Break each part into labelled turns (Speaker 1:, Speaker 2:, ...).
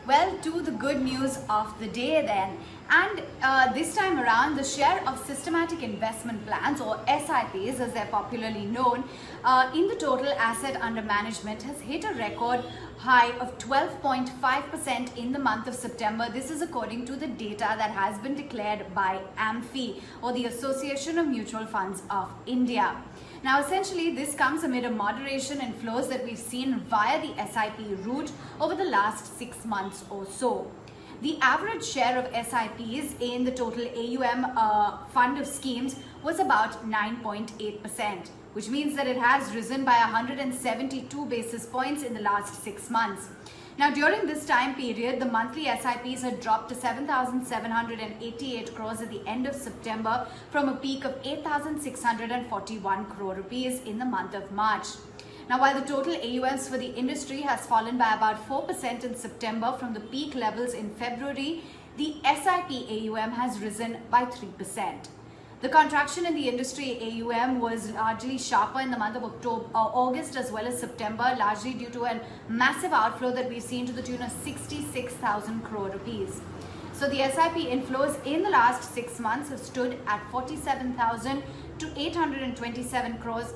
Speaker 1: Well, to the good news of the day then. And this time around, the share of systematic investment plans, or SIPs as they're popularly known, in the total asset under management has hit a record high of 12.5% in the month of September. This is according to the data that has been declared by AMFI, or the Association of Mutual Funds of India. Now, essentially, this comes amid a moderation in flows that we've seen via the SIP route over the last 6 months or so. The average share of SIPs in the total AUM fund of schemes was about 9.8%, which means that it has risen by 172 basis points in the last 6 months. Now, during this time period, the monthly SIPs had dropped to 7,788 crores at the end of September from a peak of 8,641 crore rupees in the month of March. Now, while the total AUMs for the industry has fallen by about 4% in September from the peak levels in February, the SIP AUM has risen by 3%. The contraction in the industry AUM was largely sharper in the month of August as well as September, largely due to a massive outflow that we've seen to the tune of 66,000 crore rupees. So the SIP inflows in the last 6 months have stood at 47,000 to 827 crores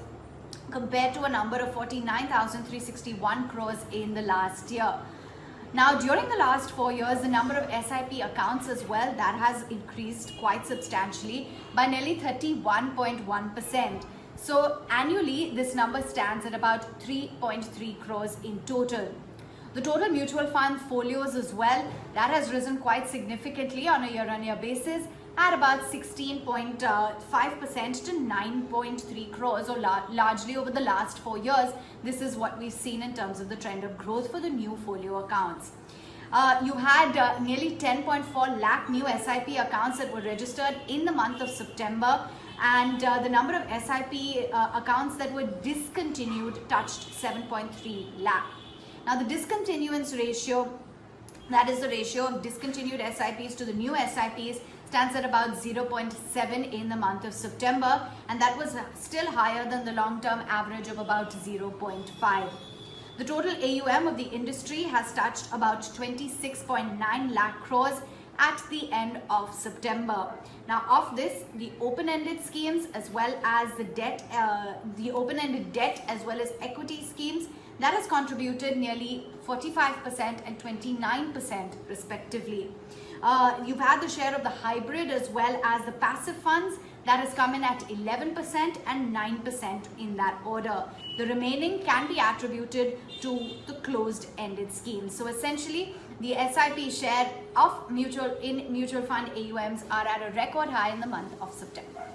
Speaker 1: compared to a number of 49,361 crores in the last year. Now, during the last 4 years, the number of SIP accounts as well, that has increased quite substantially by nearly 31.1%. So annually, this number stands at about 3.3 crores in total. The total mutual fund folios as well, that has risen quite significantly on a year-on-year basis at about 16.5% to 9.3 crores, or largely over the last 4 years. This is what we've seen in terms of the trend of growth for the new folio accounts. You had nearly 10.4 lakh new SIP accounts that were registered in the month of September, and the number of SIP accounts that were discontinued touched 7.3 lakh. Now, the discontinuance ratio, that is the ratio of discontinued SIPs to the new SIPs, stands at about 0.7 in the month of September, and that was still higher than the long-term average of about 0.5. The total AUM of the industry has touched about 26.9 lakh crores at the end of September. Now, of this, the open-ended schemes as well as the debt, the open-ended debt as well as equity schemes, that has contributed nearly 45% and 29% respectively. You've had the share of the hybrid as well as the passive funds that has come in at 11% and 9% in that order. The remaining can be attributed to the closed-ended schemes. So essentially, the SIP share of mutual fund AUMs are at a record high in the month of September.